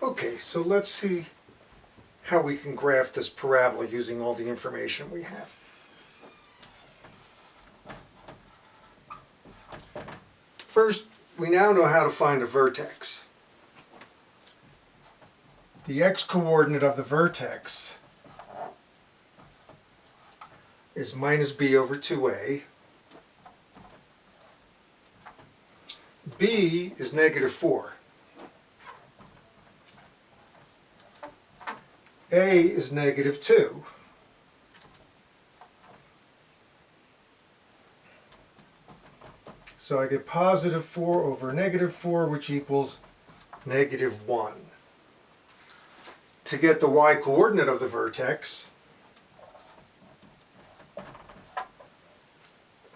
Okay, so let's see how we can graph this parabola using all the information we have. First, we now know how to find a vertex. The x-coordinate of the vertex is minus b over 2a. B is negative 4. A is negative 2. So I get positive 4 over negative 4, which equals negative 1. To get the y-coordinate of the vertex,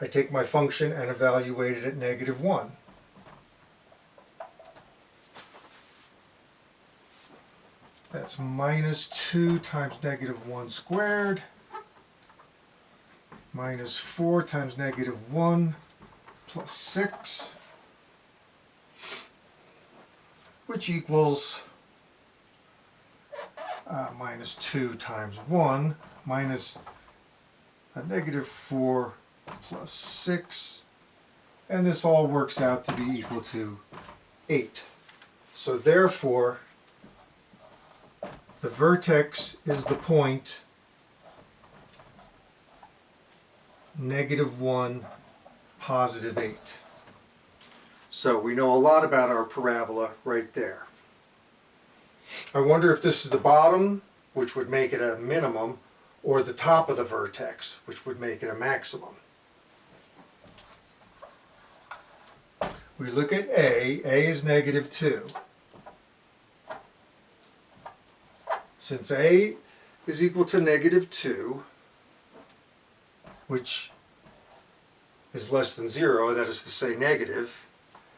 I take my function and evaluate it at negative 1. That's minus 2 times negative 1 squared, minus 4 times negative 1 plus 6, which equals minus 2 times 1 minus a negative 4 plus 6, and this all works out to be equal to 8. So therefore, the vertex is the point negative 1, positive 8. So we know a lot about our parabola right there. I wonder if this is the bottom, which would make it a minimum, or the top of the vertex, which would make it a maximum. We look at A. A is negative 2. Since A is equal to negative 2, which is less than 0, that is to say negative,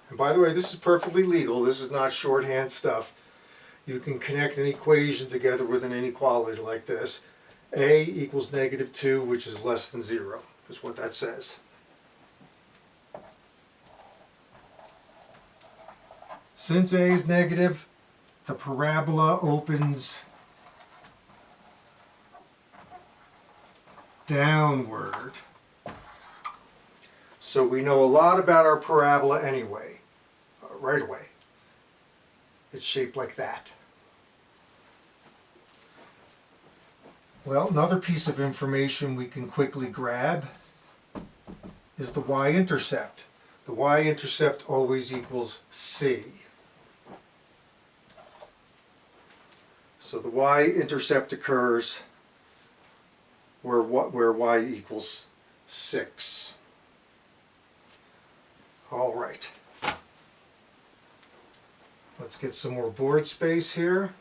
and by the way, this is perfectly legal, this is not shorthand stuff. You can connect an equation together with an inequality like this. A equals negative 2, which is less than 0, is what that says. Since A is negative, the parabola opens downward. So we know a lot about our parabola anyway, right away. It's shaped like that. Well, another piece of information we can quickly grab is the y-intercept. The y-intercept always equals c. So the y-intercept occurs where y equals 6. All right. Let's get some more board space here.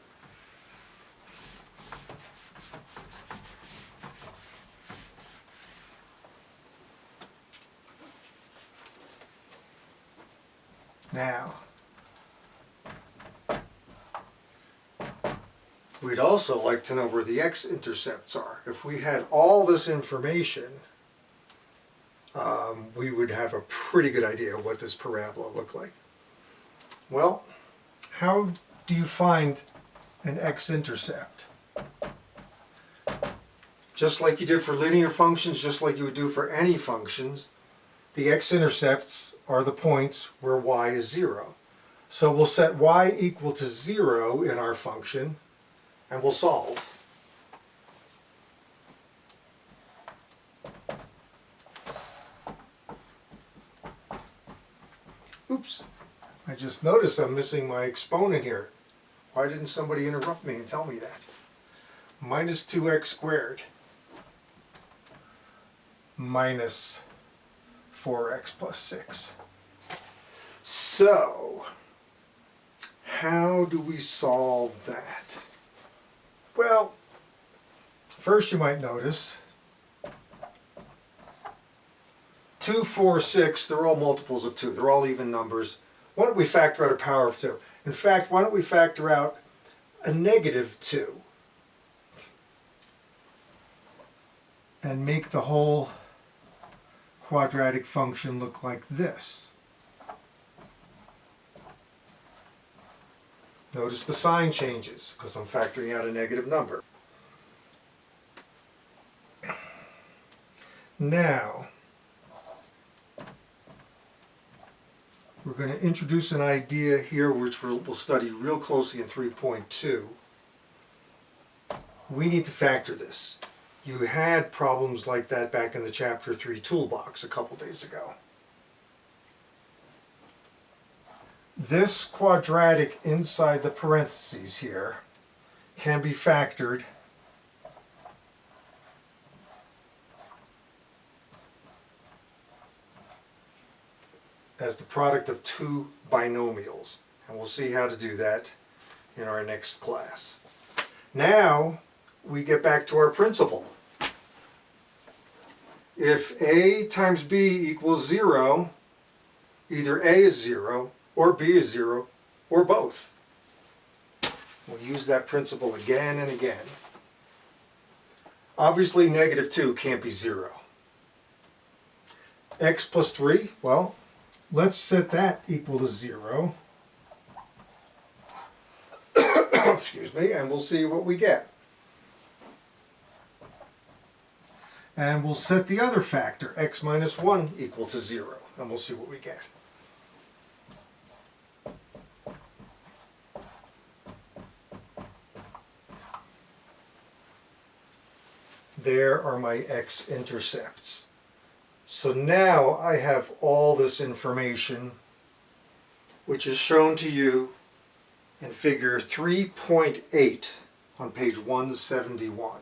Now, we'd also like to know where the x-intercepts are. If we had all this information, we would have a pretty good idea what this parabola looked like. Well, how do you find an x-intercept? Just like you did for linear functions, just like you would do for any functions, the x-intercepts are the points where y is 0. So we'll set y equal to 0 in our function, and we'll solve. Oops, I just noticed I'm missing my exponent here. Why didn't somebody interrupt me and tell me that? Minus 2x squared minus 4x plus 6. So, how do we solve that? Well, first you might notice 2, 4, 6, they're all multiples of 2. They're all even numbers. Why don't we factor out a power of 2? In fact, why don't we factor out a negative 2 and make the whole quadratic function look like this? Notice the sign changes because I'm factoring out a negative number. Now, we're going to introduce an idea here which we'll study real closely in 3.2. We need to factor this. You had problems like that back in the Chapter 3 toolbox a couple days ago. This quadratic inside the parentheses here can be factored as the product of two binomials. And we'll see how to do that in our next class. Now we get back to our principle. If a times b equals 0, either a is 0 or b is 0 or both. We'll use that principle again and again. Obviously negative 2 can't be 0. X plus 3, well, let's set that equal to 0. Excuse me, and we'll see what we get. And we'll set the other factor, x minus 1, equal to 0, and we'll see what we get. There are my x-intercepts. So now I have all this information which is shown to you in figure 3.8 on page 171.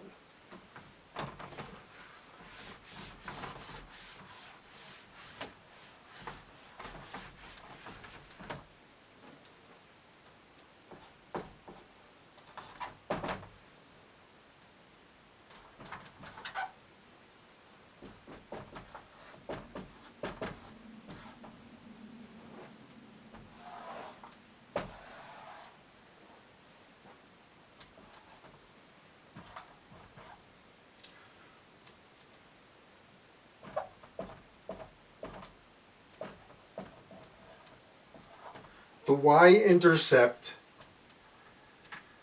The y-intercept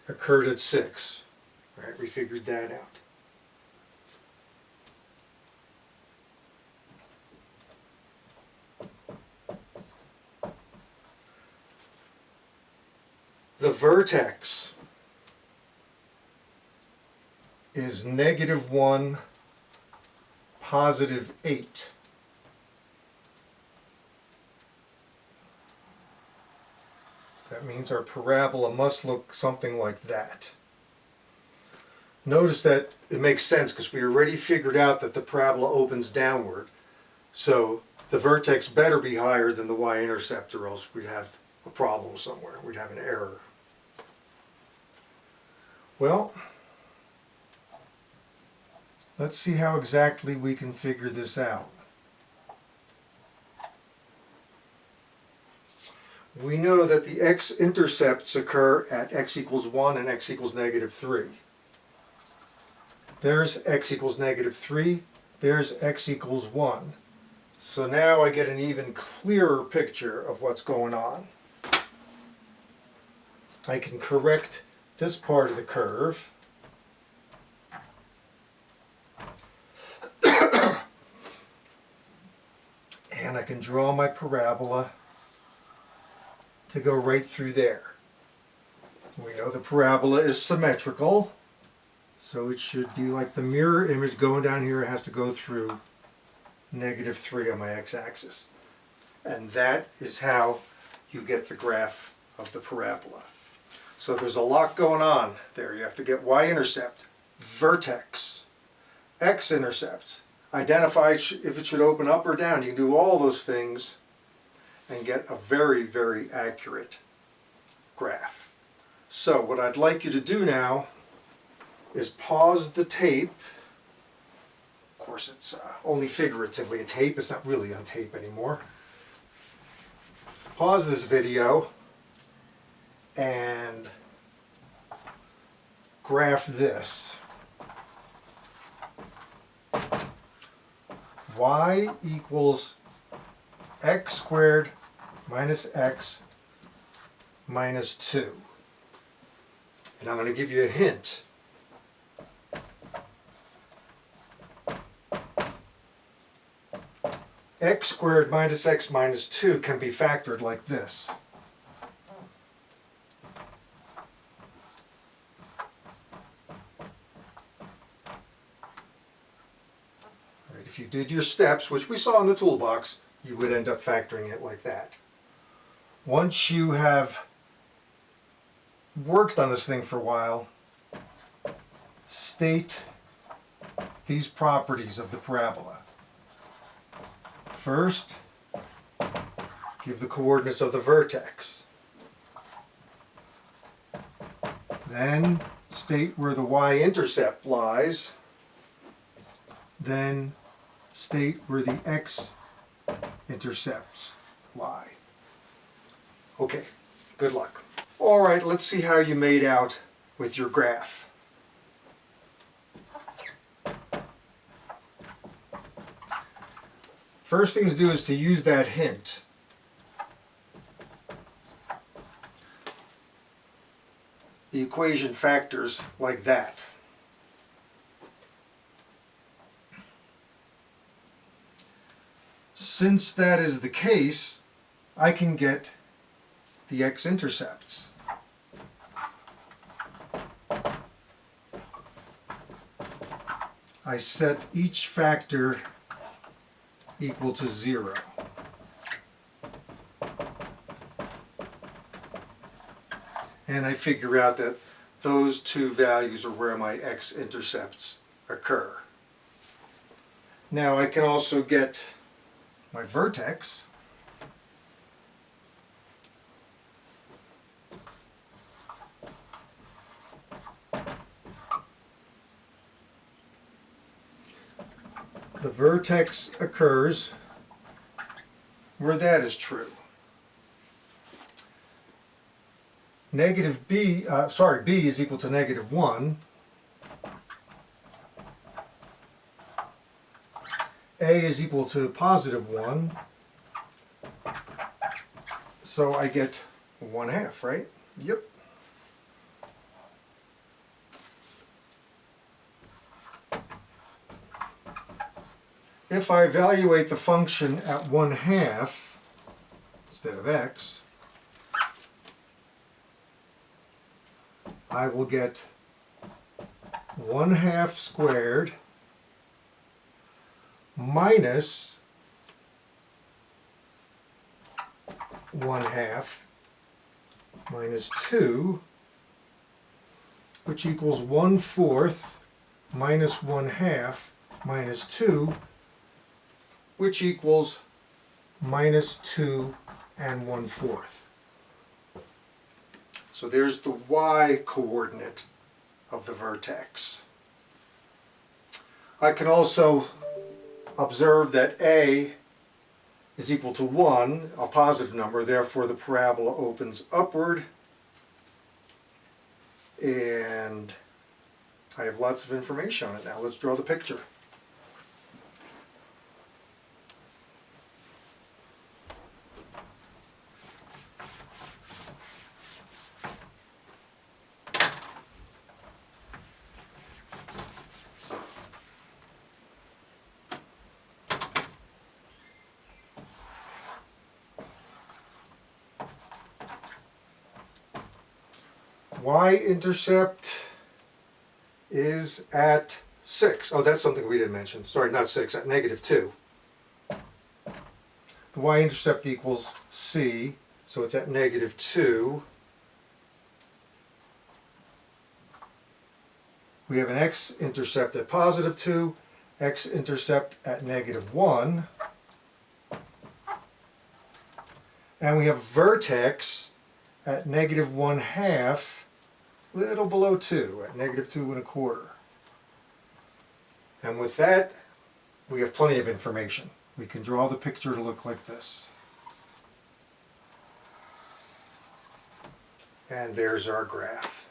occurred at 6. Right, we figured that out. The vertex is negative 1, positive 8. That means our parabola must look something like that. Notice that it makes sense because we already figured out that the parabola opens downward. So the vertex better be higher than the y-intercept or else we'd have a problem somewhere. We'd have an error. Well, let's see how exactly we can figure this out. We know that the x-intercepts occur at x equals 1 and x equals negative 3. There's x equals negative 3, there's x equals 1. So now I get an even clearer picture of what's going on. I can correct this part of the curve. And I can draw my parabola to go right through there. We know the parabola is symmetrical, so it should be like the mirror image going down here. It has to go through negative 3 on my x-axis. And that is how you get the graph of the parabola. So there's a lot going on there. You have to get y-intercept, vertex, x-intercept, identify if it should open up or down. You can do all those things and get a very, very accurate graph. So what I'd like you to do now is pause the tape. Of course, it's only figuratively a tape. It's not really on tape anymore. Pause this video and graph this. Y equals x squared minus x minus 2. And I'm going to give you a hint. X squared minus x minus 2 can be factored like this. Right, if you did your steps, which we saw in the toolbox, you would end up factoring it like that. Once you have worked on this thing for a while, state these properties of the parabola. First, give the coordinates of the vertex. Then state where the y-intercept lies. Then state where the x-intercepts lie. Okay, good luck. All right, let's see how you made out with your graph. First thing to do is to use that hint. The equation factors like that. Since that is the case, I can get the x-intercepts. I set each factor equal to 0. And I figure out that those two values are where my x-intercepts occur. Now I can also get my vertex. The vertex occurs where that is true. B is equal to -1. A is equal to +1. So I get 1/2, right? Yep. If I evaluate the function at 1/2 instead of x, I will get 1/2 squared minus 1/2 minus 2, which equals 1/4 minus 1/2 minus 2, which equals -2 and 1/4. So there's the y coordinate of the vertex. I can also observe that a is equal to 1, a positive number, therefore the parabola opens upward, and I have lots of information on it now. Let's draw the picture. Y-intercept is at 6. Oh, that's something we didn't mention. Sorry, not 6, at -2. The y-intercept equals c, so it's at -2. We have an x-intercept at +2, x-intercept at -1. And we have vertex at -1/2, little below 2, at -2 1/4. And with that, we have plenty of information. We can draw the picture to look like this. And there's our graph.